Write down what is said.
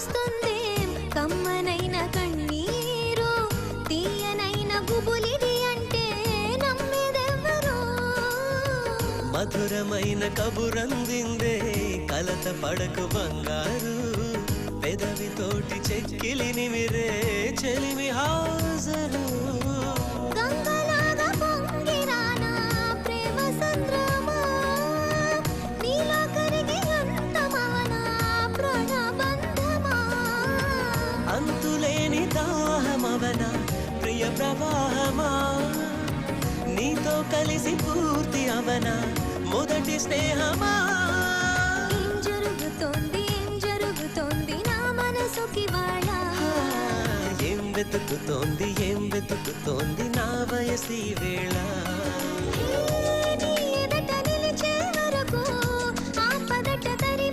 వస్తుంది కమ్మనైన కన్నీరు తీయనైన గుబులిది అంటే నమ్మేదెవరు మధురమైన కబురందిందే కలత పడకు బంగారు పెదవితోటి చెక్కిలి నిమిరే చెలిమి హాజరు గంగలాగా పొంగిరానా ప్రేమ సంద్రమా నీలో కరిగి అంతమానా ప్రాణబంధమా అంతులేని దాహమవన ప్రియ ప్రవాహమా నీతో కలిసి పూర్తి అవన మొదటి స్నేహమా ఏం జరుగుతోంది నా మనసుకి వాళ్ళ ఏం వెతుకుతోంది నా వయసి వేళ